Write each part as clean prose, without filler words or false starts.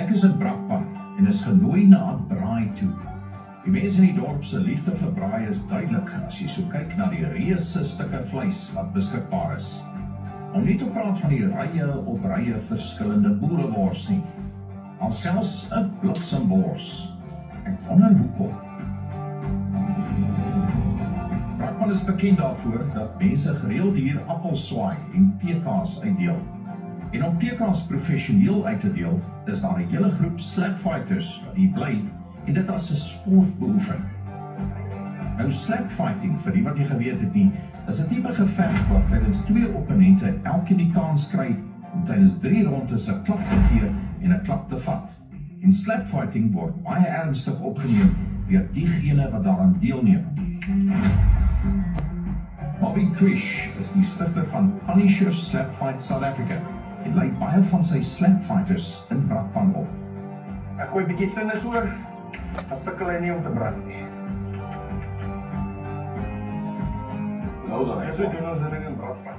Ek is in Brakpan en is genooi na 'n braai toe. Die mense in die dorp se liefde vir braai is duidelik as jy so kyk na die reuse stukke vleis wat beskikbaar is. Om nie te praat van die rye op rye verskillende boerewors nie. Alselfs 'n bliksemwors. Ek wonder hoekom. Brakpan is bekend daarvoor dat mense gereeld hier appelswaai en pekaas uitdeel. En om pekaas professioneel uit te deel, is daar 'n hele groep slapfighters wat hier bly en dit as 'n sport beoefen. Nou slapfighting, vir die wat nie geweet het nie, is 'n tipe geveg waar tydens twee opponente elkeen die kans kry om tydens 3 rondes 'n klap te gee en 'n klap te vat. En slapfighting word baie ernstig opgeneem deur diegene wat daaraan deelneem. Bobby Krish is die stigter van Punisher Slapfight South Africa en lei baie van sy slapfighters in Brakpan op. Ek gooi 'n bietjie tinnes oor, dan sukkel hy nie om te brand nie. Nou dan, Dis hoe doen ons dit in Brakpan.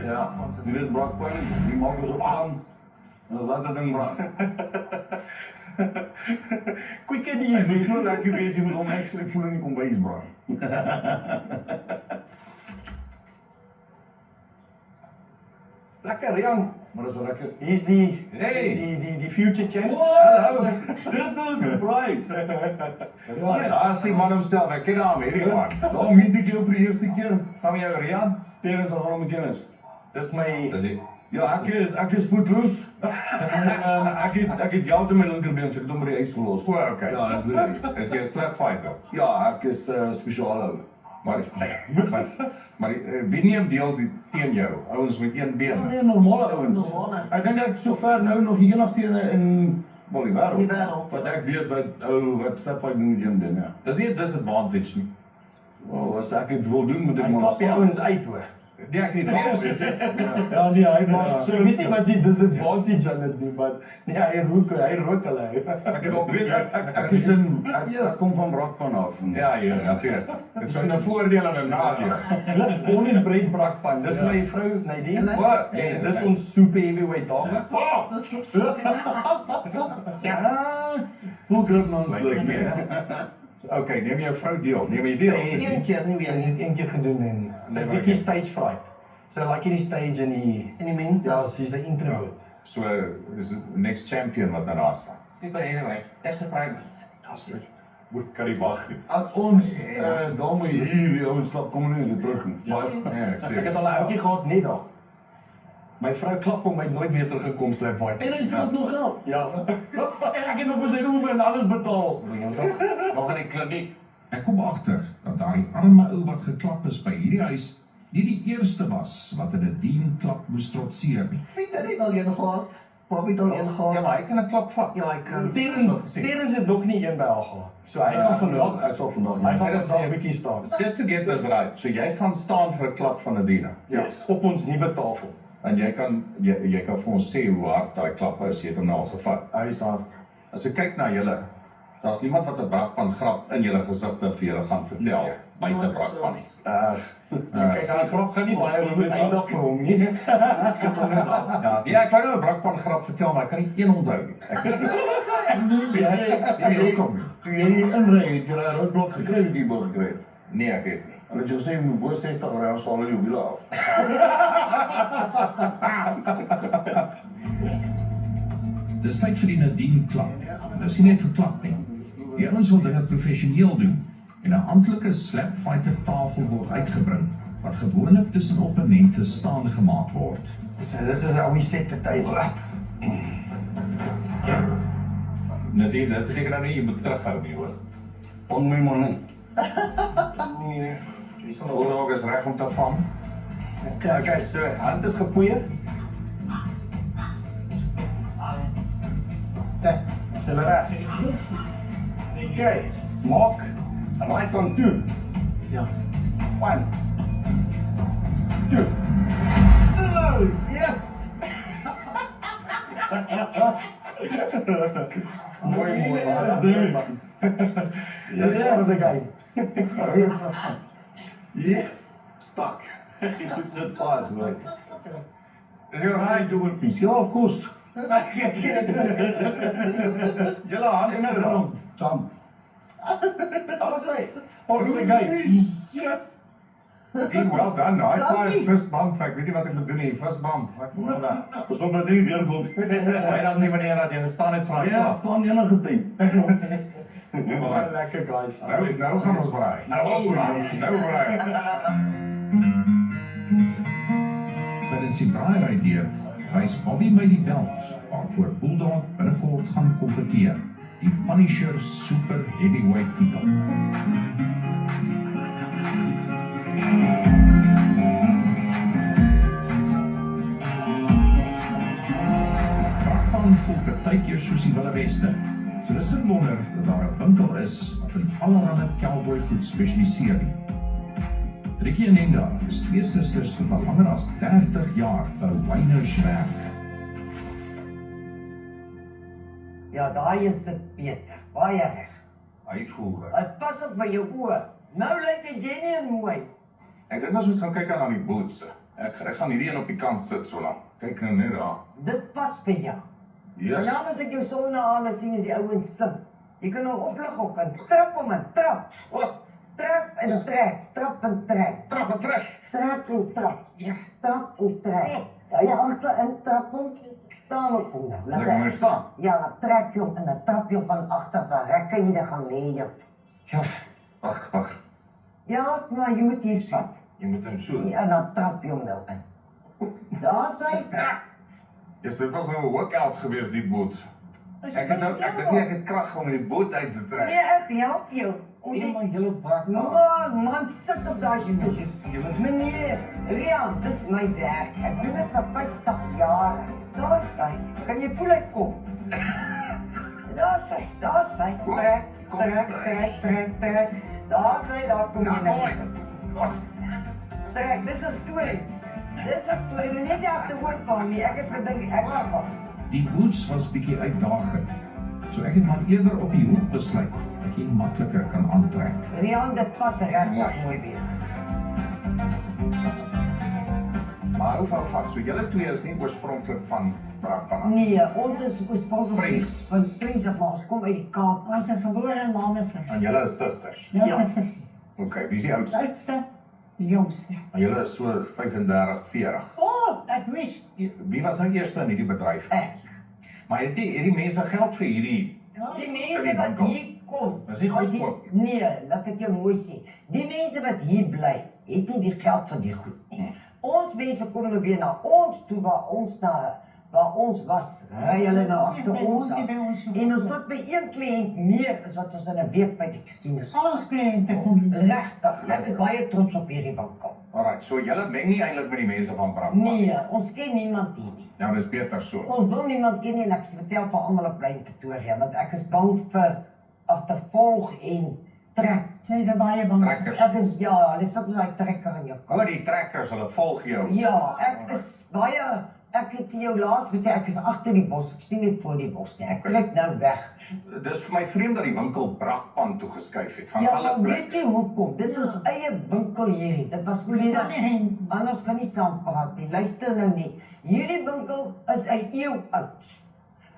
ja, dit is Brakpan, die maak ons op aan, en dan laat dat ding brand. Quick and Dit easy. is so lekker wees, jy moet om extra voel in die kombuis brand. Lekker, Jan. Maar dat is wel lekker. Hier is die, Hey. die future champ. Hallo, dis nou 'n surprise. Ja, daar is die man homself, ek ken hom, hierdie man. Daarom meet ek jou vir die eerste keer. Gaan met jou, Rian? Terens al hom kennis. Dis my... Dis hy. Ja, ek is voetloos. En ek het jou te my linkerbeen, so ek het hom by die huis gelos. O, okay. Ja, ek weet nie. Is jy 'n slapfighter? Ja, ek is spesiaal ou. Maar wie neem deel teen jou? Ouens met een been. Nee, normale ouens. Normale. Ek dink ek sover nou nog die enigste in wel die wêreld. Die wêreld. Wat ek weet wat stapfight doen met een been, ja. Dis nie 'n disadvantage nie. Wel, as ek dit wil doen, moet ek Hy maar klap die ouens uit, hoor. Nee, ek nie. Waarom is dit? Ja, nee, hy maak Ja. so Ek weet nie wat jy disadvantage aan dit doen, maar nee, hy rook hulle. Ek het ook weet ek is in ek kom van Brakpan af. Ja, ja, natuurlijk. Dit is 'n voordeel en 'n nadeel. Dit onentbreek Brakpan. Dis my vrou Nadine. Wat? En dis ons super heavyweight dame. Hoe grip ons Lyk dit? ek meer. Okay, neem jou vrou deel. Neem jy Sy deel. het een keer nie weer een keer gedoen en sy Nee, het maar 'n bietjie ek- stage fright. So like die stage en En die mense. ja, she's an introvert. So is dit next champion wat daar staan. Super anyway. Beste fragments. Moet kan nie wag nie. As ons dame hier die ouens klap kom nie weer terug nie. Ja, ek sê. Ek het al 'n ouetjie gehad net daar. My vrou klap hom, hy het nooit weer teruggekom slap fight. En hy skuld nog geld. Ja. En ek het nog vir sy Uber en alles betaal. Nog in die kliniek. Ek kom agter dat daardie arme ou wat geklap is by hierdie huis nie die eerste was wat in 'n dienklap moes trotseer nie. Piet het al een gehad. Bobby het al een Ja, gehad. maar hy kan 'n klap vat. Ja, ek kan. Terens het nog nie een by haar gehad. So hy gaan vandag, Hy sal vandag. hy gaan Ja, dis vandag nie- 'n bietjie staan. Just to get this right. So jy gaan staan vir 'n klap van 'n Dina. Ja, op ons nuwe tafel. En jy kan vir ons sê hoe hard daai klap is. Jy het hom nou al gevat. Hy is daar. As ek kyk na julle, daar's niemand wat 'n Brakpan grap in julle gesigte vir julle gaan vertel buite Brakpan nie. Kyk, hy grap gaan nie baie goed eindig vir hom nie. Ja, nee, ek wou nou 'n Brakpan grap vertel, maar ek kan nie een onthou nie. Ek weet hoekom nie. Toe jy hier inry, het jy 'n roodblok gekry met die boog gekry. Nee, ek weet nie. En dat jy sê moet bo 60 ry, ons val jou wiele af. Dis tyd vir die Nadine klap. Dis nie net vir klap nie. Die ouens wil dinge professioneel doen en 'n amptelike slapfighter tafel word uitgebring wat gewoonlik tussen opponente staande gemaak word. So dis is how we set the table up. Nadine, dit beteken nou nie jy moet terughou nie, hoor. On my man. Nee, Dis nou ook is reg om te vang. kyk, so hand is gepoeier. Kyk, so reg. Kyk, maak right on 2. Ja. 1 2. Oh, yes. Mooi, man. Dis ja, was 'n guy. Yes. Stuck. He sit fast, man. Is jy reg? Do one piece. Yeah, of course. Julle hande net rond. Saam. Alles hy. Oh, look guy. Hey, well done. I fly first bump. Ek weet nie wat ek moet doen nie. First bump. Ek moet daar. Pas op dat jy weer kom. Baie dankie meneer dat jy staan het vir Ja, staan enige tyd. Baie lekker guys. Nou gaan ons braai. Nou braai. Tydens die braaiery deur wys Bobby my die belt waarvoor Bulldog binnekort gaan kompeteer. Die Punisher Super Heavyweight titel. Brakpan voel partykeer soos die Wilde Weste. So dis geen wonder dat daar 'n winkel is wat in allerlei cowboy goed spesialiseer nie. Rikkie en Nenda is twee susters wat al langer as 30 jaar vir Wyners werk. Ja, daai een sit beter. Baie reg. Hy voel reg. Dit pas op by jou oë. Nou lyk jy nie mooi. Ek dink ons moet gaan kyk aan die boots. Ek gaan hierdie een op die kant sit so lank. Kyk nou net daar. Dit pas by jou. Yes. En dan as ek jou sonne aan sien as die ouens sing. Jy kan hom oplig op en trap hom en trap. Trap en trek, trap en trek. Trap en trek. Trap en trap. Ja, trap en trek. Hy agter en trap en staan op hom. Ek moet staan. Ja, dan trek jy hom en dan trap jy hom van agter waar rekke jy dan gaan lê jy. Ja. Wag. Ja, maar jy moet hier vat. Jy moet hom so. Ja, en dan trap jy hom nou in. Daar sy. Yes, dit was nou 'n workout geweest die boot. Ek dink nie ek het krag om die boot uit te Nee, trek. ek help jou. Nee, maar julle wag nou. Man, sit op daai stoel. Meneer, Rian, dis my werk. Ek doen dit vir 50 jaar. Daar sy. Kan jy voel ek kom? Daar sy. Trek. Daar kom jy nou. Trek, dis 'n stoel. Jy moet net agterhoor van nie. Ek het gedink ek gaan kom. Die boots was bietjie uitdagend. So ek het maar eerder op die hoek besluit dat jy makliker kan aantrek. Rian, dit pas regtig mooi weer. Maar hou vas, so julle twee is nie oorspronklik van Brakpan. Nee, ons is oorspronklik Springs. van Springs af, maar ons kom uit die Kaap. Ons is gebore in Mamasvlei. En julle is susters. Ja. Ons is Okay, wie is die oudste? oudste, die jongste. En julle is so 35, 40. Ek wens. Wie was nou eerste in hierdie bedryf? Ek. Maar het die mense geld vir hierdie? Die mense wat hier kom. Dis nie goedkoop. Nee, laat ek jou mooi sê. Die mense wat hier bly, het nie die geld vir die goed nie. Ons mense kom nou weer na ons toe waar ons was. Ry hulle nou agter ons aan. En ons wat by een kliënt meer is wat ons in 'n week by die casinos. Al ons kliënte kom. Regtig, ek is baie trots op hierdie winkel. Alright, so julle meng nie eintlik met die mense van Brakpan. Nee, ons ken niemand hier nie. Nou, dis beter so. Ons wil niemand ken nie en ek vertel vir almal op Klein Pretoria want ek is bang vir agtervolg en trek. Sy is baie bang. Trekkers. Ek is ja, hulle sit met daai trekker in jou kop. Hoor die trekkers, hulle volg jou. Ja, ek het vir jou laas gesê ek is agter die bos, ek sien net voor die bos nie. Ek trek nou weg. Dis vir my vreemd dat die winkel Brakpan toe geskuif het van Ja, alle maar weet jy hoekom? Dis ons eie winkel hierdie. Dit was volledig. Anders kan nie saam praat nie. Luister nou nie. Hierdie winkel is 'n eeu oud.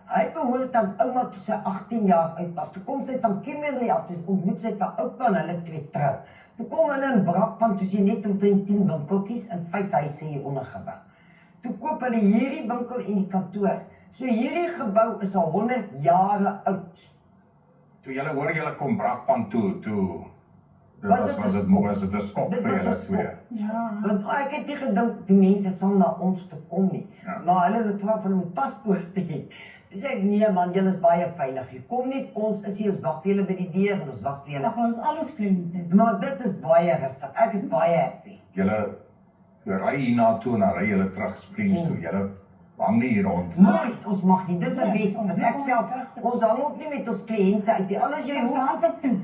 Hy behoort aan ouma toe sy 18 jaar oud was. Toe kom sy van Kimberley af, toe ontmoet sy vir oupa en hulle twee trou. Toe kom hulle in Brakpan, toe sy net omtrent 10 winkeltjies en 5 huise hieronder gebou. Toe koop hulle hierdie winkel en die kantoor. So hierdie gebou is al 100 jare oud. Toe julle hoor julle kom Brakpan toe, Was dit 'n skok? vir Dit was 'n julle skok. twee. Ja. Want ek het nie gedink die mense sal na ons toe kom nie. Ja. Maar hulle het gevra van hulle paspoorte hê. Dis ek nee man, julle is baie veilig. Jy kom net ons is hier, ons wag vir julle by die deur en ons wag vir julle. Ag, ons alles kliënte. Maar dit is baie rustig. Ek is baie happy. Julle ry hierna toe en dan ry julle terug Springs toe. Julle hang nie hier rond. Nooit, ons mag nie. Dis 'n wet. Want ek self, ons hang ook nie met ons kliënte uit nie. Al is jy Ons hoe haat op toe.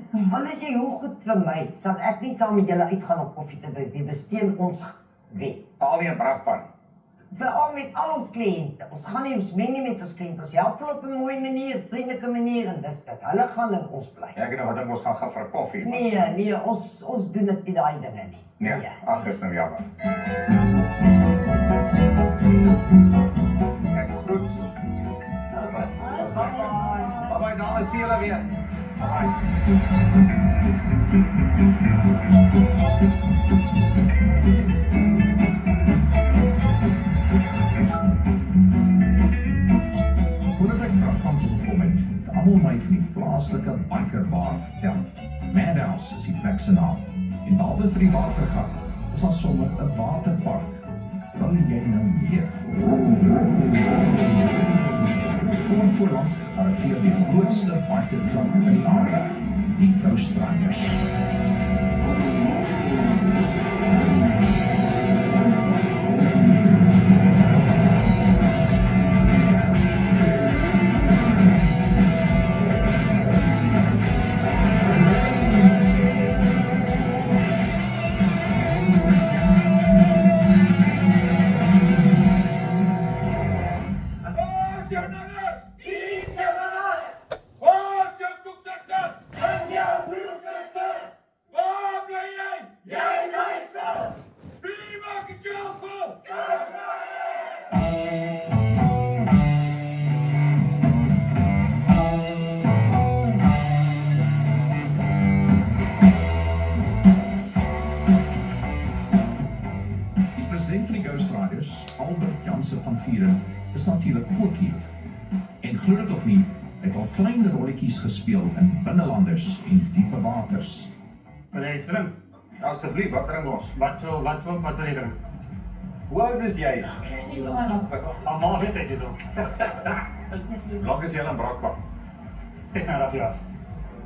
goed vir my, sal ek nie saam met julle uitgaan op koffie te drink nie. Besteen ons wet. Paal nie in Brakpan. Veral met al ons kliënte. Ons gaan nie, ons meng nie met ons kliënte. Ons help hulle op 'n mooi manier, vriendelike manier en dis dit. Hulle gaan in ons bly. Ja, ek het nou gedink ons gaan vir 'n koffie. maar- Nee, ons doen dit nie daai dinge nie. Nee, ag, is nou jammer. Ek groet Bye, dames, sien julle weer. Voordat ek Brakpan toe gekom het almal my van die plaaslike bikerbar vertel. Madhouse is die plek se naam. En behalwe vir die watergat, is daar sommer 'n waterpark. Wil jy nou meer? Kom voorlank, arriveer die grootste bikerklub in die area, die Ghost Riders. Van Vieren is natuurlijk ook hier. En glo dit of nie, het al klein rolletjies gespeel in binnelanders en diepe waters. Wil jy iets drink? Asseblief, wat drink ons? Wat wil jy drink? Hoe oud is jy? Almal weet jy dit ook. Hoe lank is jy al in Brakpan? 6,5 jaar.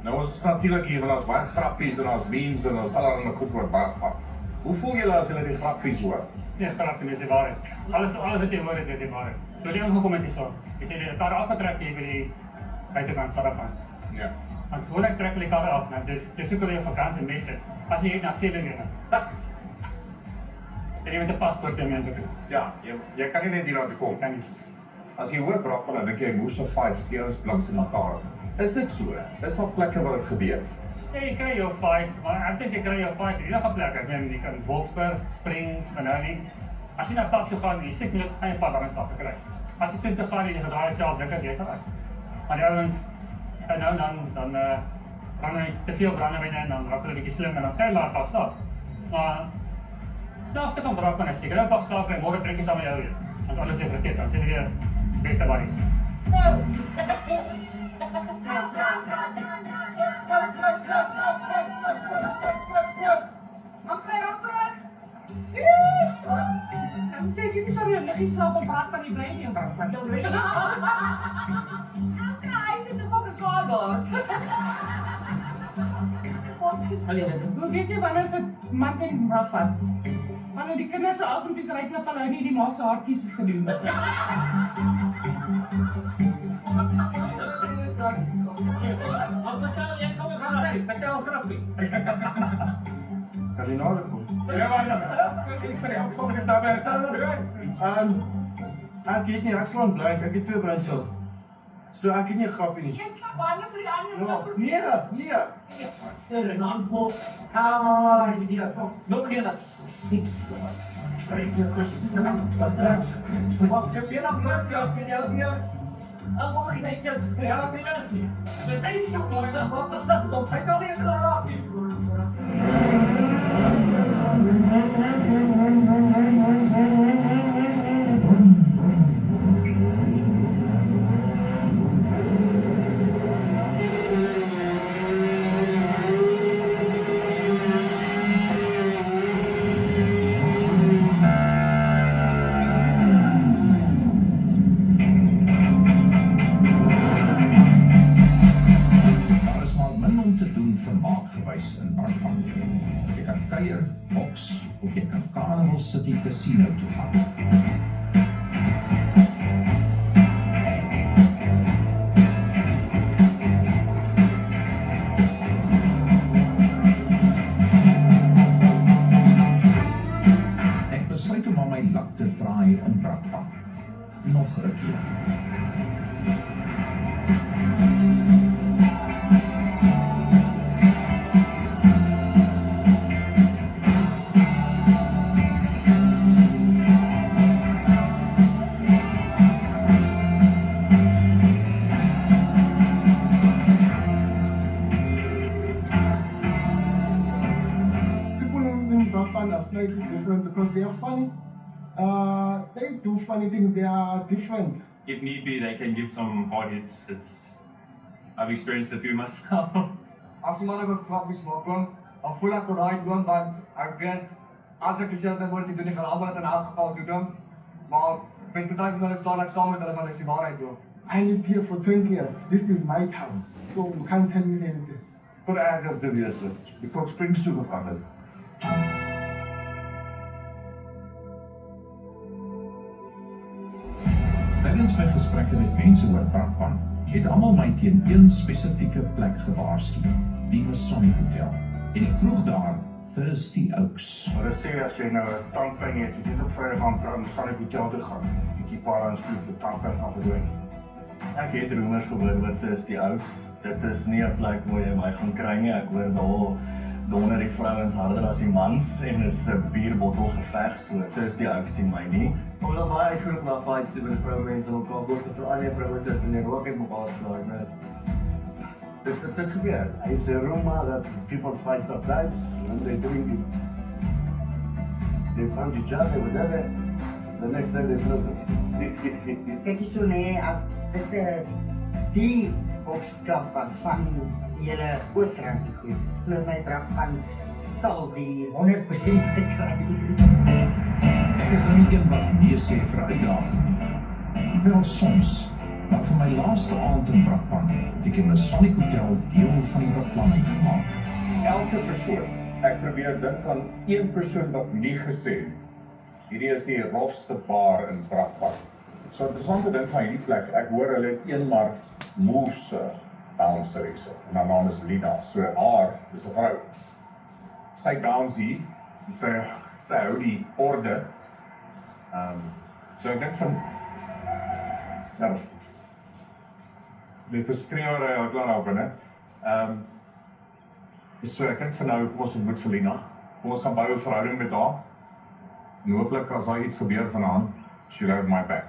Nou ons is natuurlijk hier, want ons baie grappies en ons memes en ons allerhande goed oor Brakpan. Hoe voel julle as julle die grappies hoor? Dis nie 'n grap nie, dis die waarheid. Alles wat jy hoor, dis die waarheid. Toe jy aangekom het hierso, het jy die karre afgetrek hier by die buitekant Brakpan. Ja. Want gewoonlik trek hulle die karre af, maar dis soek hulle jou vakansie mense. As jy hier na stede neem. En jy moet 'n paspoort hê mense. Ja, jy kan nie net hier na toe kom. Kan nie. As jy hoor Brakpan, dan dink jy moes 'n fight steeds blinks in mekaar. Is dit so? Is daar plekke waar dit gebeur? Ja, jy kry jou fights, maar ek dink jy kry jou fight in enige plek. Ek meen, jy kan Boksburg, Springs, Benoni. As jy na 'n pub toe gaan, jy sit net gaan 'n paar dae kry. As jy sit te gaan en jy gedraai jouself, dink ek jy's reg. Maar die ouens, en nou dan brand hy te veel brandewyn en dan raak hulle 'n bietjie slim en dan kry hulle laat slaap. Maar snaakste van Brakpan is, jy kry 'n paar slaap en môre drink jy saam met jou weer. As alles weer verkeerd, dan sien jy weer beste buddies. Ek sê jy is alweer liggies slaap op pad van die brein in Brakpan. Jy weet. Hy sit op 'n kaart. Hoe weet jy wanneer is dit mat in Brakpan? Wanneer die kinders se asempies ry knap hulle nie die ma se hartjies is gedoen. Vertel grappie. Kan jy nou kom? Ja, maar ek is vir die afkom met daarbey. Ek het nie Axland bly, ek het 2 bruinsel. So ek het nie 'n grappie nie. Jy klap hande vir die ander. Nee. Sir, en aanval. Die nog nie dat. Wat jy weer op plek kan jy weer. As wat ek net sê, ja, binne. Dit is nie hoe dit wat is dat dan sy nog eens geraak. In Brakpan. Jy kan kuier, boks of jy kan Carnival City Casino toe gaan. Ek besluit om aan my lak te draai in Brakpan. Nog 'n keer. because they are funny. They do funny things. They are different. If need be, they can give some hard hits. I've experienced a few myself. As man ek grappies maak, dan voel ek right doen want ek weet as ek gesê het word nie doen nie gaan almal dit in elk geval doen. Maar met die tyd wanneer staan ek saam met hulle van is die waarheid doen. I lived here for 20 years. This is my town, so you can't tell me anything. Vir erger te wees het. Die Cold Springs toe gegaan het. Tydens my gesprekke met mense oor Brakpan, het almal my teen een spesifieke plek gewaarsku, die Masonic Hotel. En die kroeg daar, Thirsty Oaks. Maar dit sê as jy nou 'n tankpyn het, jy moet op Vrydag aan die Masonic Hotel toe gaan. Bietjie paar aan vloek die tankpyn afdoen. Ek het rumors gehoor oor Thirsty Oaks. Dit is nie 'n plek waar jy my gaan kry nie. Ek hoor daar donder die vrouens harder as die mans en is 'n bierbottel geveg, so Thirsty Oaks sien my nie. Omdat daar baie uitgeroep na fights te met vroumense en mekaar word vir al die vroue dit en die rook het mekaar geslaag net. Dit gebeur. It's a rumor that people fight sometimes when they drink it. They punch each other, whatever. The next day they close it. Kyk hier so nee, as dit die boksklap was van julle Oosrand die goed. Glo my Brakpan sal die 100% kry. Ek is nou nie een wat nee sê vir 'n uitdaging nie. Wel soms, maar vir my laaste aand in Brakpan het ek die Masonic Hotel deel van die beplanning gemaak. Elke persoon, ek probeer dink aan een persoon wat nie gesê het, hierdie is die rofste bar in Brakpan. So interessante ding van hierdie plek, ek hoor hulle het een maar moose bouncer hierso. En haar naam is Lina, so haar is 'n vrou. Sy bounce hier, sy hou die orde. So ek dink van nou die beskrywer al klaar op, né? So ek dink vir nou kom ons ontmoet vir Lina. Kom ons gaan bou 'n verhouding met haar. En hooplik as daar iets gebeur vanaand, she'll have my back.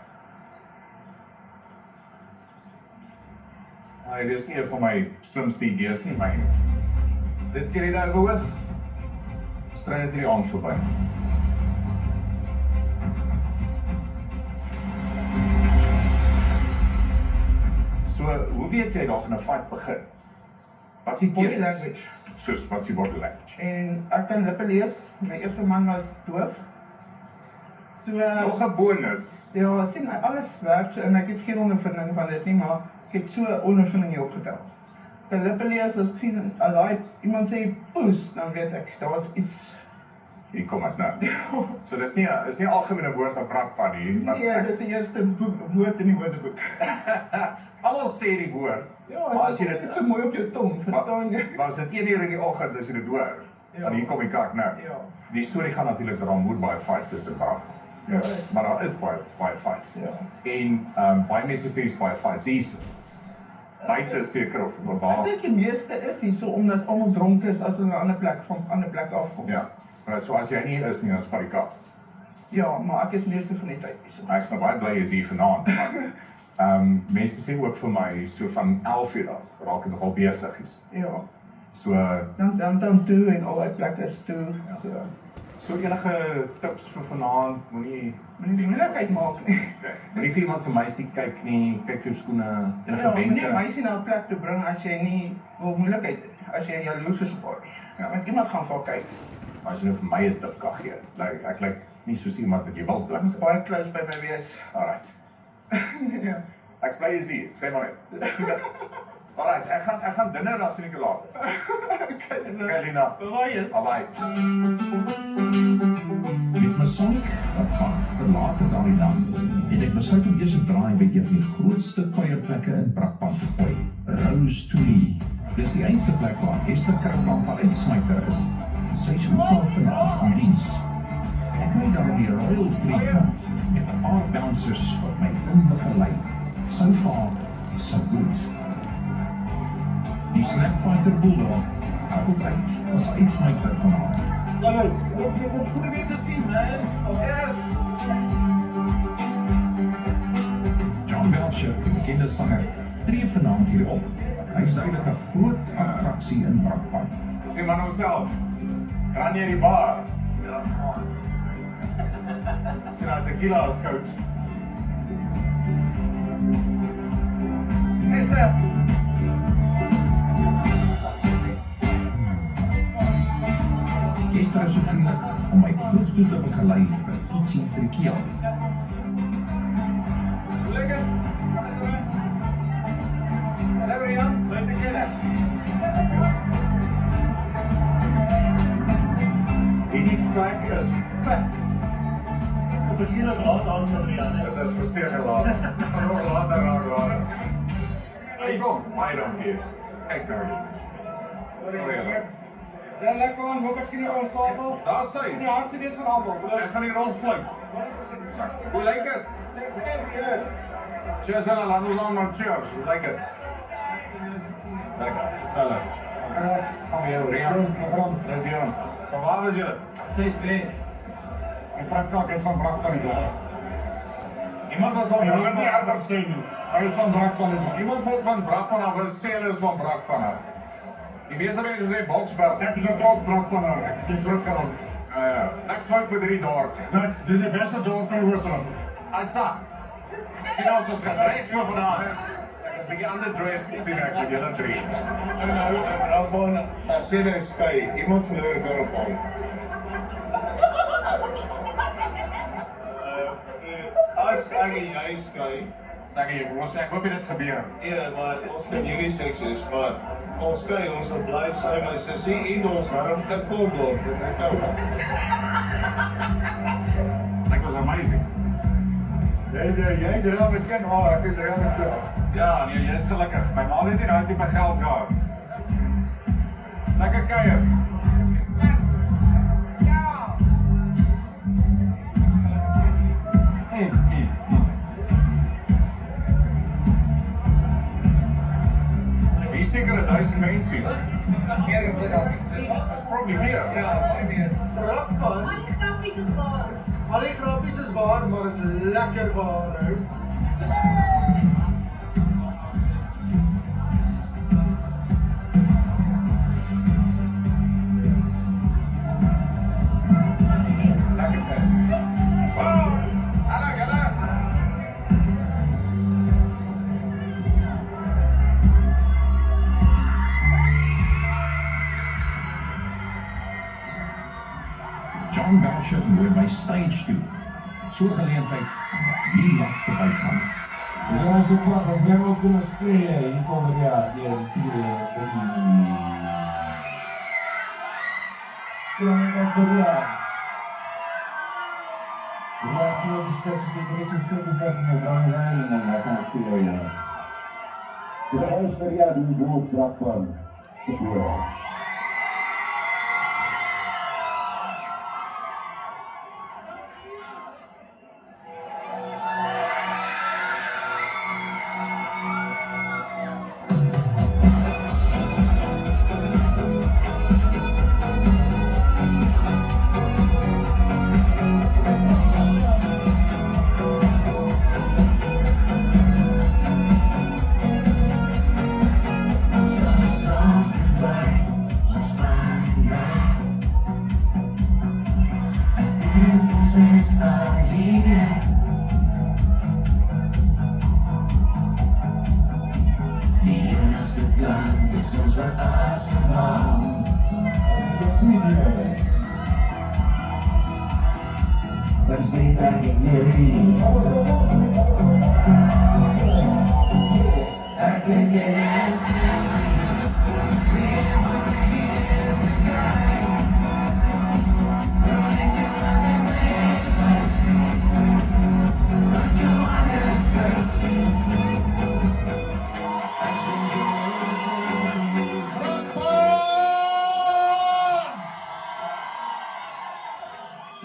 Dit is nie een van my slimste idees nie, maar let's get it over with. Stryd het hierdie aand verby. So, hoe weet jy daar gaan 'n fight begin? Wat is die Body tekens? language. Soos, wat is die body language? En ek kan lippe lees. My eerste man was doof. So, Nog 'n bonus. ja, ek sien alles werk so, en ek het geen ondervinding van dit nie, maar ek het so 'n ondervinding hier opgetel. Ek kan lippe lees, as ek sien, as iemand sê poes, dan weet ek, daar was iets. Hier kom ek nou. So dis nie 'n algemene woord op Brakpan nie. maar Nee, dis die eerste woord in die woordeboek. Almal sê die woord. Ja, Maar as jy dit dit is so mooi op jou tong, verstaan jy? Maar as dit 1 uur in die oggend as jy dit hoor, Ja. dan hier kom die kak nou. Ja. Die storie gaan natuurlik daar moet baie fights tussen Brak. Ja. Maar daar is baie fights. Ja. En baie mense sê is baie fights hier. Buite seker of Ek waar. dink die meeste is hier so omdat almal dronk is as hulle na 'n ander plek van 'n ander plek afkom. Ja. Maar so as jy nie is nie, dan spat die kak. Ja, maar ek is meeste van die tyd hier so. Ek is nou baie bly jy is hier vanaand. maar, Mense sê ook vir my so van 11 uur af raak ek nogal besig is. Ja. So Dan toe en al die plekke is toe. so enige tips vir vanaand, moenie Moenie moeilikheid maak nie. moenie vir iemand se meisie kyk nie, kyk vir skoene, enige Ja, moenie wenke. meisie na 'n plek toe bring as jy nie wil moeilikheid hê, as jy jaloers is op haar. Ja. Want iemand gaan vir kyk. Maar as jy nou vir my 'n tip kan gee, ek lyk nie soos iemand wat jy wil Dit blits. moet baie close by my wees. Alright. Ja. Ek bly is hier, sê maar net. Alright, ek gaan dinner as ek laat. Okay, Lina. Bye. Bye. Met Masonic, wat mag vir later daardie dag, het ek besluit om eers 'n draai by een van die grootste kuierplekke in Brakpan te gooi, Rose Tree. Dis die enigste plek waar Esther Krakamp 'n uitsmyter is. Sy is ook al vanaand aan diens. Ek kry daar die Royal Treatment met 'n paar bouncers wat my inbegelei. So far, so good. Die Slapfighter Bulldog, ook uit, was 'n uitsmyter vanaand. Hallo, ek kom goed weer te sien, man. Yes. John Belcher, die bekende sanger, tree vanaand hier op. Hy is duidelik 'n groot attraksie in Brakpan. Sê maar nou self. Kan jy die bar? Ja, man. Sien daai tequila is koud. Esther. Esther is so vriendelik om my proef toe te begelei vir ietsie vir die keel. Lekker. Hallo Jan, sy tequila. Die plek is vet. Op het hele laat aan van Rian. Dit is verseker laat. Nog later raak later. Hey kom, my dankie is. Kyk nou hier. Ja, lekker aan, hoop ek sien jou ons tafel. Daar sy. Sien die hardste wees vanavond. Ek gaan hier rondvlieg. Hoe lyk dit? Cheers en laat ons aan maar cheers. Hoe lyk dit? Lekker. Salad. Kom hier, Rian. Rian. Van waar was julle? Zuidwest. Ek praat kalk het van Brakpan nie klaar. Iemand wat van Brakpan nie hardop sê nie. Hy is van Brakpan nie. Iemand wat van Brakpan af is, sê hulle is van Brakpan af. Die meeste mense sê Boksberg. Ek is ook Brakpan af. Ek is groot kanon. Ja. Niks fout met hierdie dorp. Niks, dis die beste dorp in Oosterland. Uitsa. Sien ons is gedreis voor vandaag. Ek is een beetje underdressed, sien ek met julle drie. En nou, Brakpan, sê nou skui, iemand verloor een korrelval. As ek en jy skui, Dankie jy, ek hoop dit gebeur. ja, maar ons kan jullie seksies, maar ons skui, ons wil bly sy my sissie en ons warm te koop word in die kou. That was amazing. Jy's raam met kind, ek is raam met klas. Ja, nee, jy is gelukkig. My ma het nie nou die my geld gehad. Lekker kuier. Wie seker 1000 mense is. That's probably meer. Brakpan. Al die grappies is waar, maar is lekker waar, ou. Lekker kuier. Wow! Hallo, julle. John Belcher nooi my stage toe. So geleentheid nie lag verbygaan. Ja, so plat, as jy ook kunnen skree, hier kom ja, die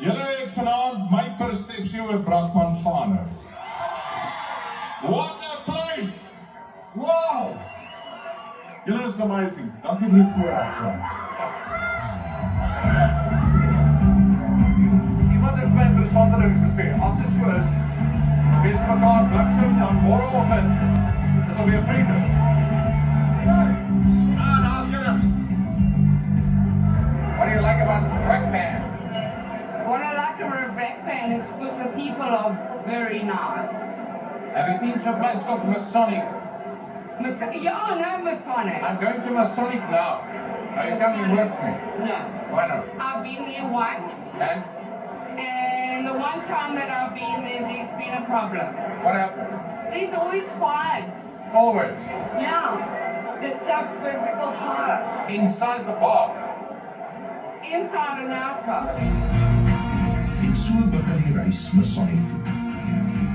Julle het vanaand my persepsie oor Brakpan verander. What a place! Wow! Julle is amazing. Dankie vir die voorraad, John. Iemand het my interessante ding gesê. As dit so is, wees mekaar bliksem, dan môre oggend is alweer vriende. Daar's julle. What do you like about Brakpan? What I like about Brakpan is people are very nice. Have you been to a place called Masonic? Yeah, no Masonic. I'm going to Masonic now. Are you coming with me? No. Why not? I've been there once, and the one time that I've been there, there's been a problem. What happened? There's always fights. Always. Yeah. It's like physical fights. Inside the bar. Inside and outside. En so begin die reis Masonic toe.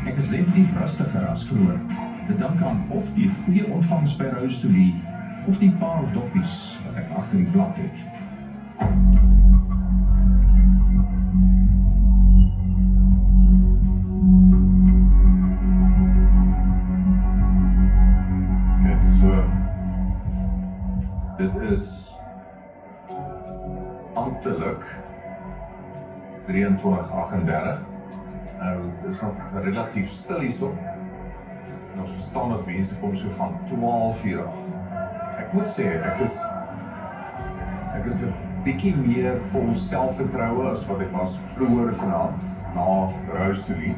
Ek is definitief rustiger as vroeër. Dit dank aan of die goeie ontvangs by Rose-to-Lee, of die paar doppies wat ek agter die blad het. Kijk, so. Dit is amptelik 23:38. Nou, dit is nog relatief stil hierso. En ons verstaan dat mense kom so van 12:00 af. Ek moet sê, ek is 'n bietjie meer vol selfvertroue as wat ek was vroeër vanaand na Rose-to-Lee.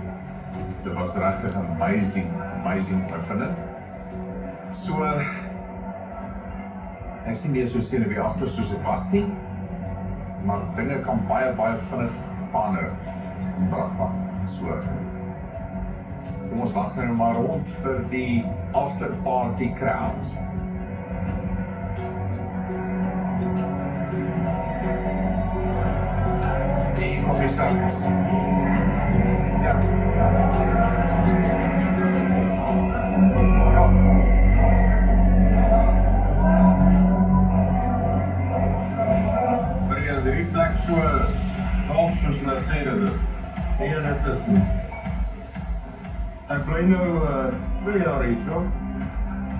Dit was regtig 'n amazing ervaring. So, ek is nie meer so senuweeagtig soos ek was nie, maar dinge kan baie vinnig verander in Brakpan. So, kom ons wag nou maar rond vir die after party crowd. Die commissaris. Ja. Die plek so half soos hulle sê dit is. Nee, dit is nie. Ek bly nou 2 jaar hier so.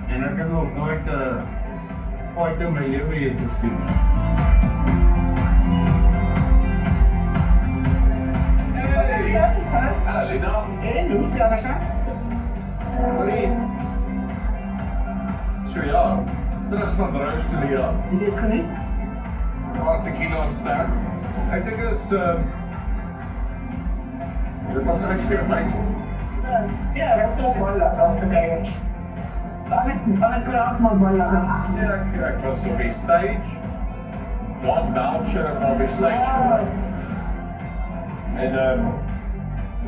En ek het nog nooit ooit in my lewe hier gesien. Hey! Hallo Lina. Hey, hoe is jy daar? Hoi. So ja, terug van Rose-to-Lee. Jy het geniet? Paar tequila sterk. Ek dink dit was actually amazing. Ja, dat is ook wel lekker te kijken. Alle graag maar wel lekker. Ja, ek was op die stage. Don Boucher het op die stage gekom.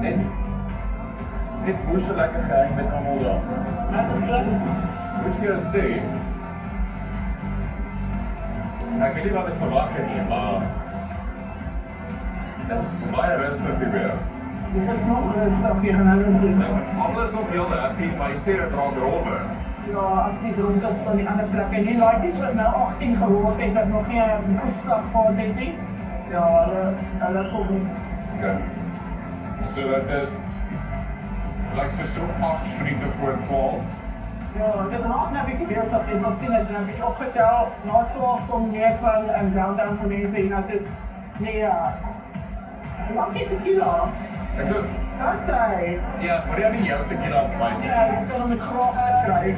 En net moes lekker gehang met almal daar. Moet jy sê, ek weet nie wat ek verwag het nie, maar dit is baie rustig hier weer. Dit is nog rustig hier gaan hulle. Almal is nog heel happy, maar jy sê dit raak robber. Ja, as die dronk is van die ander plek. En die laaitjies wat nou 18 geword het, dat nog nie 'n koskap gehad het nie. Ja, hulle kom. Okay. So dit is like so 8 minute voor 12. Ja, dit raak nou 'n bietjie beter as wat sien het. Dan het ek opgetel, na 12 kom Nekwan en downtown van mense hier na toe. Nee, ja. Wat is tequila? Ek doen. Altijd. Ja, maar jy nie jou tequila kwijt. Ja, ik kan hem met graag krijgen.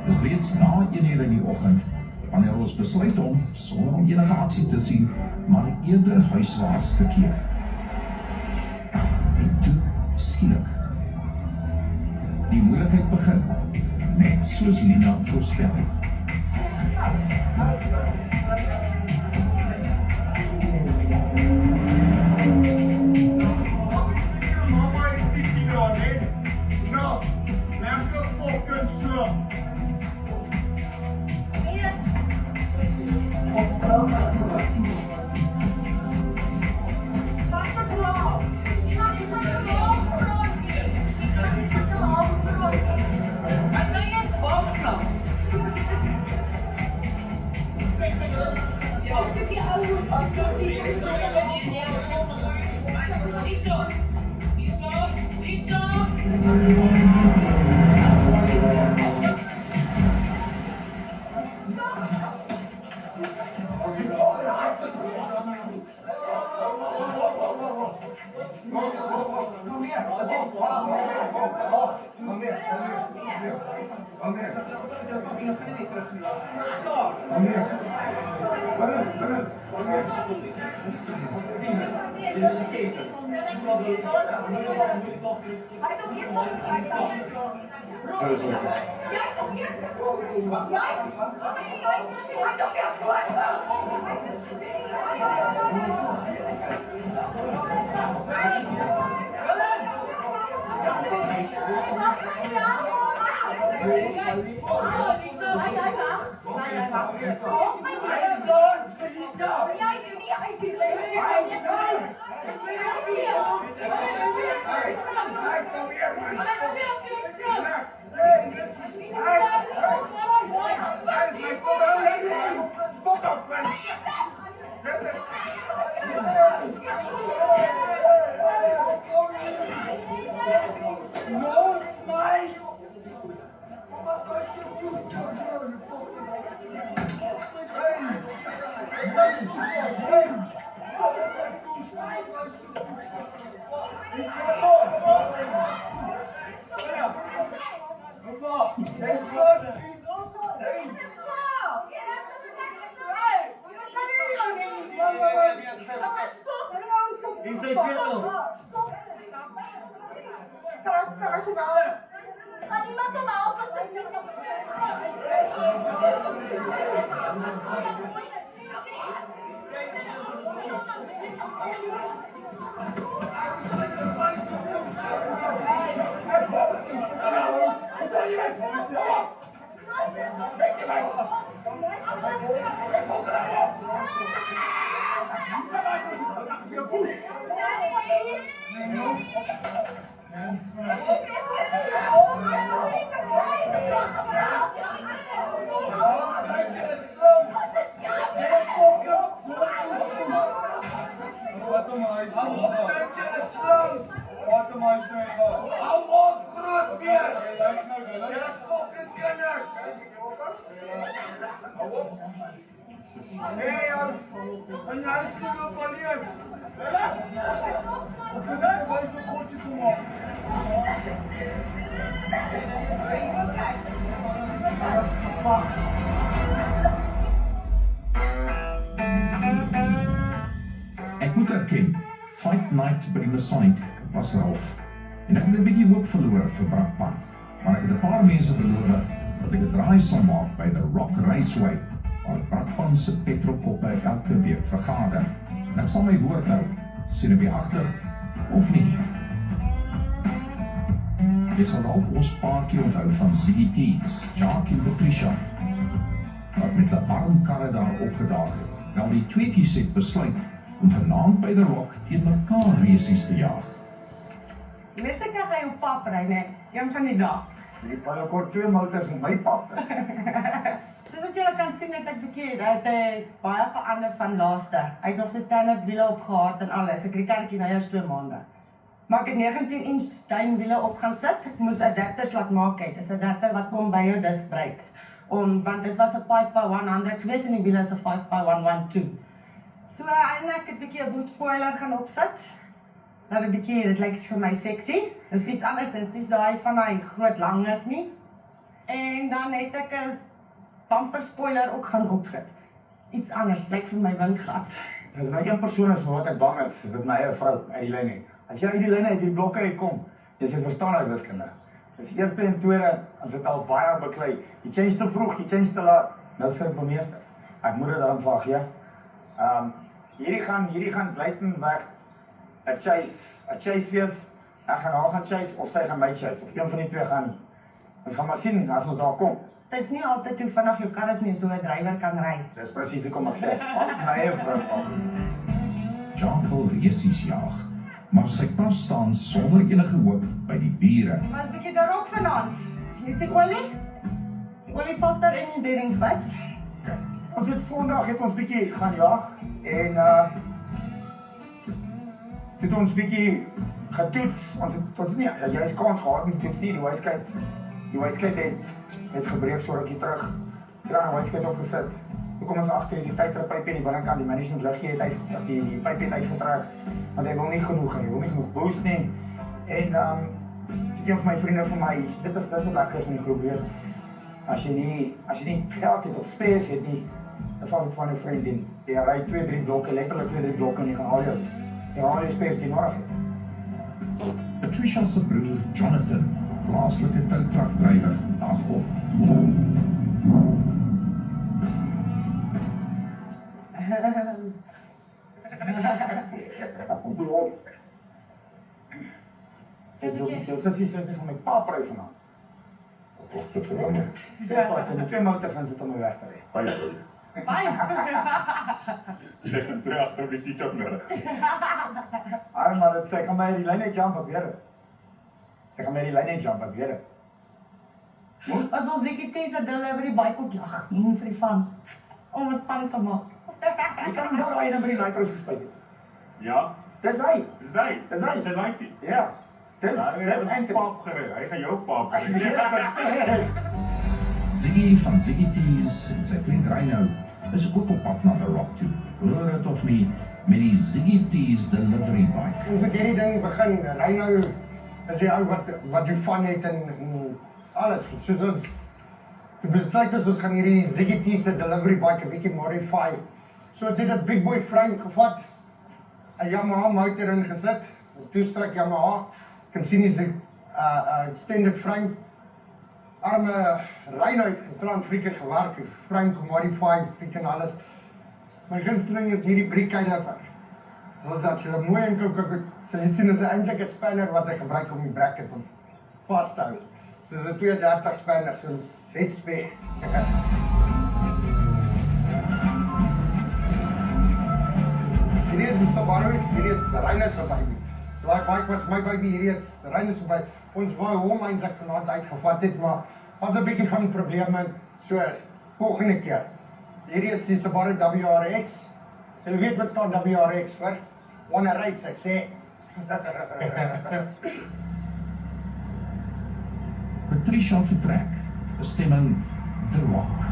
Dis reeds na 1:00 in die oggend wanneer ons besluit om, sonder om enige aksie te sien, maar eerder huiswaarts te keer. En toe, skielik, die moeilikheid begin, net soos Lina voorspel het. Ek moet erken, Fight Night by die Masonic was rof. En ek het 'n bietjie hoop verloor vir Brakpan, maar ek het 'n paar mense beloof dat ek 'n draai sal maak by the Rock Raceway, waar Brakpan se petrolkoppe elke week vergader. En ek sal my woord hou, sien ek agter of nie. Jy sal dalk ons paartjie onthou van Ziggy Tees, Jacques en Patricia, wat met 'n warm karre daar opgedaag het. Wel, die tweekies het besluit om vanaand by the Rock teen mekaar resies te jaag. Net ek gaan jou pap ry, nee, een van die dag. Die kort 2 motors in my pap. Soos wat julle kan sien, het ek bietjie, het baie verander van laaste. Hy het nog sy standard wiele opgehard en alles. Ek het die karretjie nou eers 2 maande. Maar ek het 19-inch steinwiele op gaan sit. Ek moes adapters laat maak het. Dis 'n adapter wat kom by jou disc brakes. Want dit was 'n 5x100 gewees en die wiele is 'n 5x112. So eintlik het ek 'n bietjie 'n boot spoiler gaan opsit. Nou 'n bietjie, dit lyk vir my sexy. Dis iets anders, dis nie daai van daai groot lang is nie. En dan het ek 'n bumper spoiler ook gaan opsit. Iets anders, lyk vir my windgat. As my een persoon is vir wat ek bang is dit my eie vrou uit die lyn nie. As jy uit die lyne uit die blokke uitkom, jy sê verstaan uit wiskunde. Dis eerste en tweede, as dit al baie beklei. Jy change te vroeg, jy change te laat. Nou skrik my meester. Ek moet dit dan vraag, ja. Hierdie gaan blyten weg. 'n chase wees. Ek gaan haar gaan chase of sy gaan my chase. Of een van die twee gaan nie. Ons gaan maar sien as ons daar kom. Dit is nie altyd hoe vinnig jou kar is nie, so 'n drywer kan ry. Dis presies hoekom ek sê, my eie vrou. John wil resies jaag, maar sy pas staan sonder enige hoop by die bure. Maar 'n bietjie daarop vanaand. Jy sien olie? Oliefilter en die beddingspits. Ons het Sondag het ons bietjie gaan jaag en het ons bietjie getoets. Ons nie jy is kans gehad met toets nie. Die wyskheid het gebreek so rukkie terug. Ja, wyskheid opgesit. Toe kom ons agter die filterpyp in die binnekant, die management liggie het uit die pyp het uitgetrek, want hy wil nie genoeg hê, hy wil nie genoeg boost nie. En een van my vriende vir my, dit is wat lekker is met die groep weer. As jy nie geld het of space het nie, dan sal dit van 'n vriend doen. Jy ry 2-3 blokke, letterlik 2-3 blokke en jy gaan al jou space die nodig het. Patricia se broer Jonathan, plaaslike toutrakdrywer, dag op. Jou sussie sê vir my pa pry vanaand. Wat was dit vir hom? Sê pas, en die 2 motors gaan sit om my weg te ry. Baie. Jy kan terug agter die seat op nodig. Maar dit sê, gaan my die lyn uit jump op weer. Sy gaan my die lyn uit jump op weer. As ons ekkies 'n delivery bike ook lag, nie vir die van. Om het pan te maak. Jy kan hom raai dan by die Nitros gespuit. Ja, Dis hy. dis hy. Dis hy. Sy like dit. Ja. Dis Dis pap gery. Hy gaan jou pap gery. Ziggy van Ziggy Tees en sy vriend Reino is ook op pad na The Rock toe. Hoor het of nie, met die Ziggy Tees delivery bike. Ons het hierdie ding begin, Reino is die ou wat die van het en alles. Soos ons toe besluit ons gaan hierdie Ziggy Tees se delivery bike 'n bietjie modify. So ons het 'n big boy frame gevat, 'n Yamaha motor ingesit, 'n toestrak Yamaha. Kan sien is 'n extended frame. Arme Reino het gisteraan freaker gewerk, die frame gemodify, freaking alles. My gunsteling is hierdie breekhyder. Soos as jy mooi en kyk, sal jy sien is eintlik 'n spanner wat hy gebruik om die bracket om vas te hou. So dis 'n 230 spanner, so 'n ZSP. Hierdie is 'n Subaru, hierdie is Reino se baby. So daai bike was my baby, hierdie is Reino se baby. Ons wou hom eintlik vanaand uitgevat het, maar was 'n bietjie van probleme, so volgende keer. Hierdie is die Subaru WRX. Jy weet wat staan WRX vir? Wanna race, ek sê. Patricia vertrek, bestemming The Rock.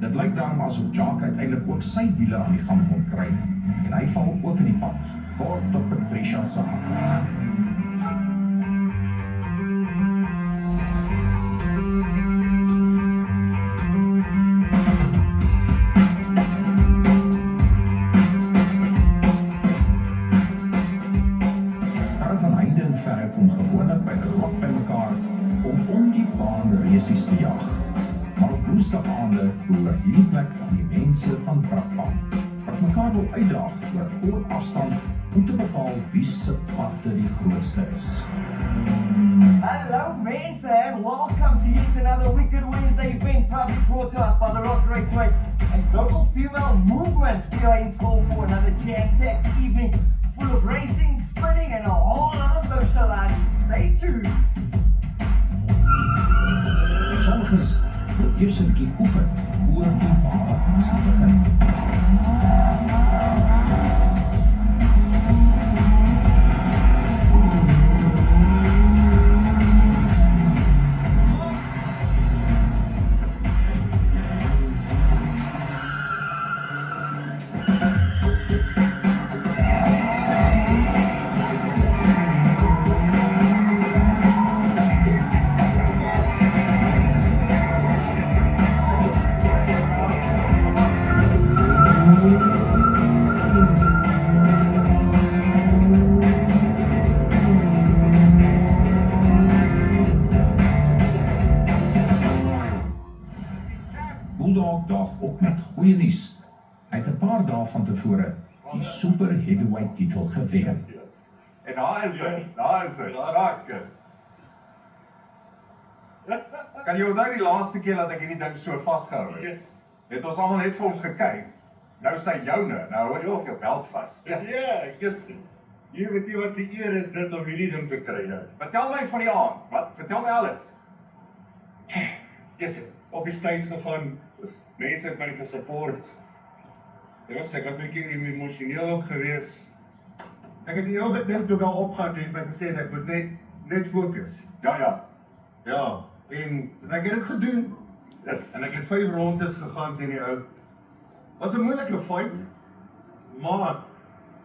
Dit lyk daarom asof Jacques uiteindelik ook sy wiele aan die gang kon kry en hy val ook in die pad, kort op Patricia se hand. Karre van heinde en verre kom gewoonlik by The Rock bymekaar om die baan resies te jag. Maar op woensdagaande behoort hierdie plek aan die mense van Brakpan, wat mekaar wil uitdaag oor kort afstand om te bepaal wie se patte die grootste is. Hello mensen and welcome to yet another Wicked Wednesday event proudly brought to us by The Rock Raceway and Global Female Movement. We are in store for another jam-packed evening full of racing, spinning and a whole lot of socializing. Stay tuned. Sommiges wil eers 'n bietjie oefen voor die baan aksie begin. Bulldog daag op met goeie nuus. Hy het 'n paar dae van tevore die super heavyweight titel gewen. En daar is hy, raak. Kan jy onthou die laaste keer dat ek hierdie ding so vasgehou het? Het ons almal net vir hom gekyk. Nou is hy joune, nou hou jy of jou beld vas. Ja, jy weet nie wat se eer is dit om hierdie ding te kry nou. Vertel my van die aand. Wat? Vertel my alles. Yes, op die stage gegaan. Mense het my gesupport. Ek was 'n bietjie emosioneel ook geweest. Ek het die hele ding toe wel opgaan het my gesê dat ek moet net fokus. Ja. Ja, en ek het dit gedoen. Yes. En ek het 5 rondes gegaan teen die ou. Was 'n moeilike fight, maar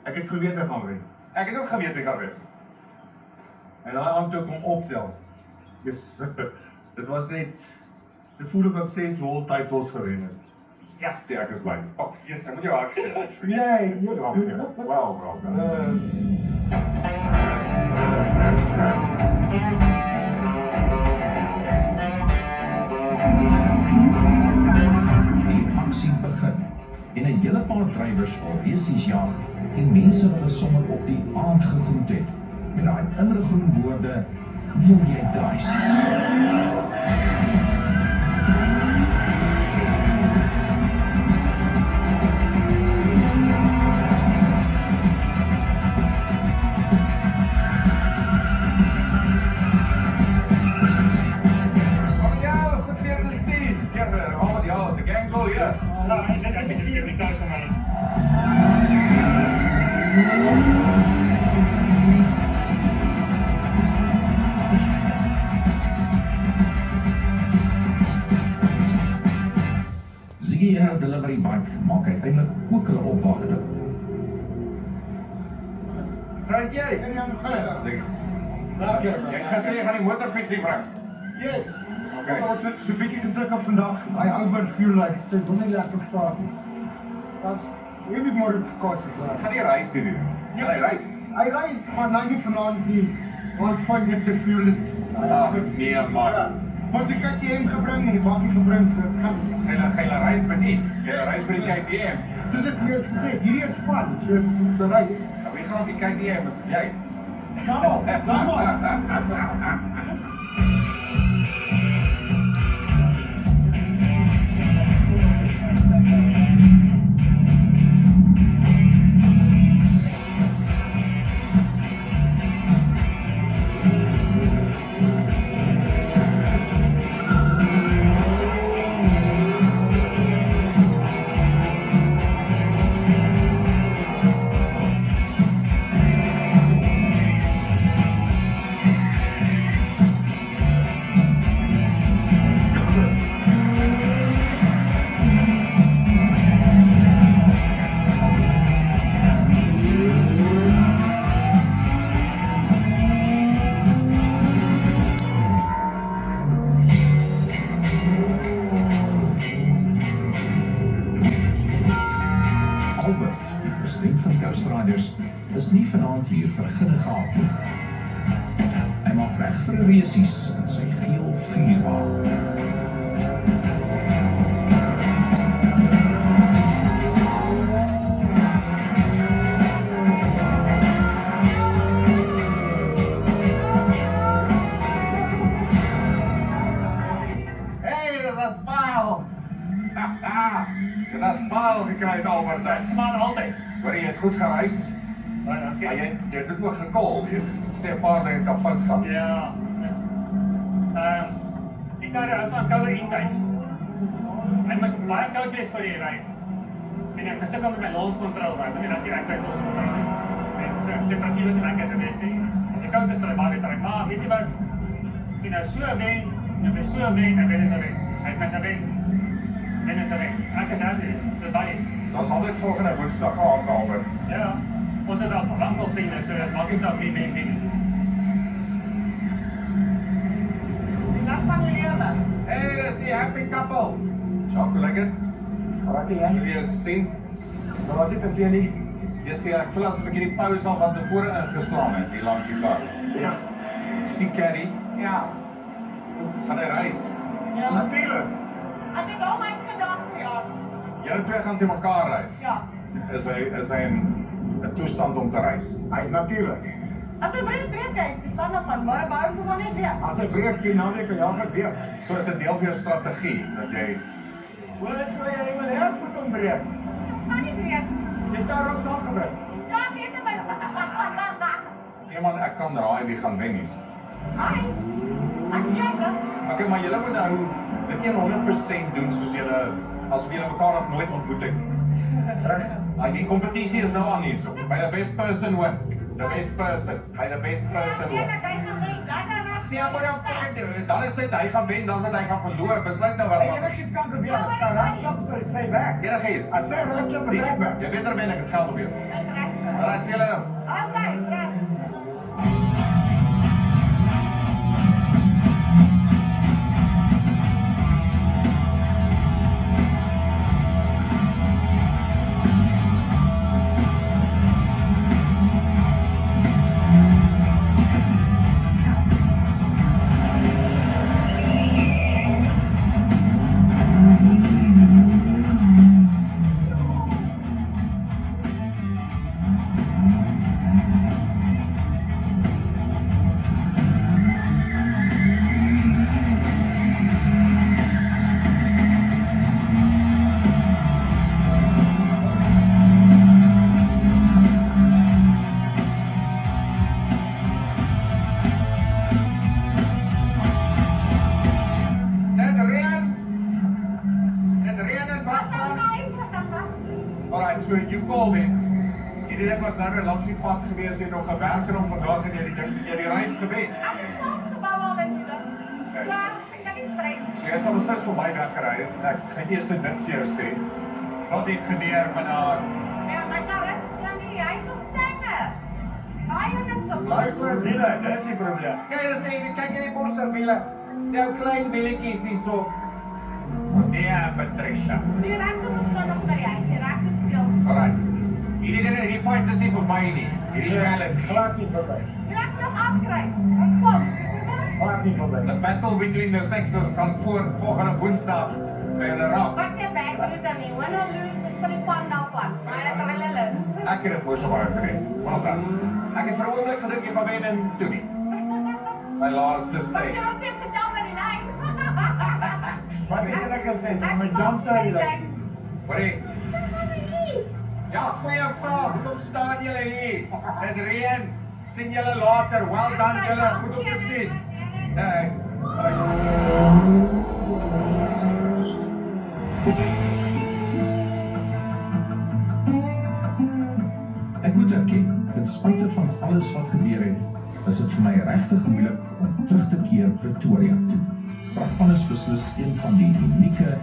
ek het geweet ek gaan wen. Ek het ook geweet ek gaan wen. En daai aand toe ek hom optel. Yes, dit was net die voel of ek 6 world titles gewen het. Yes, ek is bly. Oh, yes, ek moet jou hart gee. Nee, Jy moet jou hart gee. Wow. Die aksie begin en 'n hele paar drywers wil resies jag en mense wat hulle sommer op die aand gegroet het met daai immergroen woorde, "Wil jy duis?" Ziggy en haar delivery bike maak uiteindelik ook hulle opwagting. Right jy? En jy gaan. Seker. Jy het gesê jy gaan die motorfietsie bring. Yes. Okay. Ons het so 'n bietjie gesukkel vandag. Hy overfuel like sê hom nie lekker verstaan nie. Dit's maybe more of course is that. Gaan jy reis doen? Ja, hy reis. Hy reis maar nou nie vanaand nie. Ons fight net sy fuel. Ag nee man. Ons het KTM gebring en die bakkie gebring so dit's gaan. Jy reis met iets. Jy reis met die KTM. Soos ek net gesê, hierdie is fun. So reis. Nou wie gaan op die KTM as jy? Kom op. Albert, die president van Ghost Riders, is nie vanaand hier vir ginnig gehad nie. Hy maak reg vir 'n resies in sy geel vuurwa. Hey, dis 'n smile. Dit 'n smile gekry het Albert. Dit smaak altyd. Hoor jy het goed gereis? Baie Maar dankie. jy het dit ook gekol, jy sê 'n paar dinge kan fout gaan. Ja. Ik kan er van koude intyds. Hy moet baie koud wees vir die ry. En ek gesukkel met my lonskontrole, want ek weet dat ek by lonskontrole is. En so temperatuur is lekker te wees nie. As die koud is, dan hy baie beter. Maar weet jy wat? En nou so wen, en by so wen, en wen is hy wen. Hy het my gewen. Wen is hy wen. Ek is happy. Dis baie. Ons altyd volgende Woensdag gehad, Albert. Ja. Ons het al lank al vriende, so dit maak nie saak wie wen nie. Dag van die lewe. Hey, dis die happy couple. Jacques, hoe lyk dit? Wat jy Wil jy eens sien? Sal was dit te veel nie? Jy sê ek voel asof ek hierdie pauze al wat tevore ingeslaan het hier langs die pad. Ja. Sien Carrie? Ja. Gaan hy reis? Ja. Natuurlijk. Ek het al my gedag verjaar. Julle twee gaan teen mekaar reis. Ja. Is hy in 'n toestand om te reis? Hy's natuurlik. As hy breek hy, die van van maar bou se van net weer. As hy breek die naweek ja gaan weer. So is dit deel van jou strategie dat jy Hoe is jy wil hê moet hom breek? Gaan nie breek. Jy het daarop saamgebring. Ja, ek weet dit my. nee man, ek kan raai wie gaan wen nie. Ai. Ek kyk dan. Okay, maar julle moet nou dit 100% doen soos julle asof julle mekaar nog nooit ontmoet het. Dis reg. Die kompetisie is nou aan hierso. By the best person win. The best person. Hy the best person. Hy gaan wen. Nee, maar dan is dit hy gaan wen, dan is dit hy gaan verloor. Besluit nou wat. Enigiets kan gebeur. As Karas slip sy weg. Enigiets. As sy slip is hy weg. Jy weet er ben ek het geld op jou. Alright, sê julle. Altyd, reg. Alright, so you called it. Hierdie ding was nou 'n langs die pad gewees en nog gewerk en om vandag en jy die reis gewen. So jy sal beslis vir my weggery het. Ek gaan eers dit vir jou sê. Wat het gebeur vanaand? Ja, my kar is nou nie, hy is op stenge. Baie gesond. Luister, Dina, dis die probleem. Kyk jy die borsterwiele? Jou klein wielietjies hierso. Nee, Patricia. Die regte moet dan nog by die huis, die regte speel. Alright. Hierdie fight is nie vir my nie. Hierdie challenge. Glad nie vir my. Die regte nog afkry. Kom. Glad nie vir my. The battle between the sexes kan volgende Woensdag by the Rock. Wat jy back doet dan nie. Win or lose, is vir die pan nou van. Maar ek gaan hulle. Ek het dit moes baie gedoen. Well done. Ek het vir 'n oomblik gedink jy gaan wen en toe nie. My laaste Maar stage. jy het gejump in die lyn. Wat het jy gesê? Sy my jump sou die lyn. Hoorie. Ja, goeie vraag. Kom staan julle hier. Dit reën. Sien julle later. Well done julle. Goed om te sien. Nee. Ek moet erken, ten spyte van alles wat gebeur het, is dit vir my regtig moeilik om terug te keer Pretoria toe. Brakpan is beslis een van die unieke,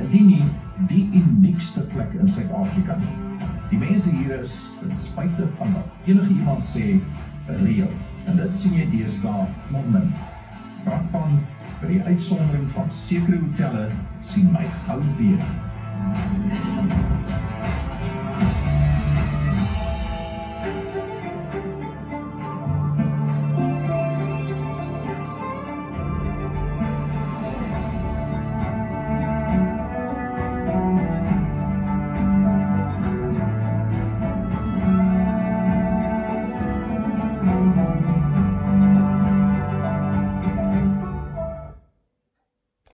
indien nie die uniekste plek in Suid-Afrika nie. Die mense hier is, ten spyte van wat enige iemand sê, reël. En dit sien jy deesdae maar min. Brakpan, by die uitsondering van sekere hotelle, sien my gou weer.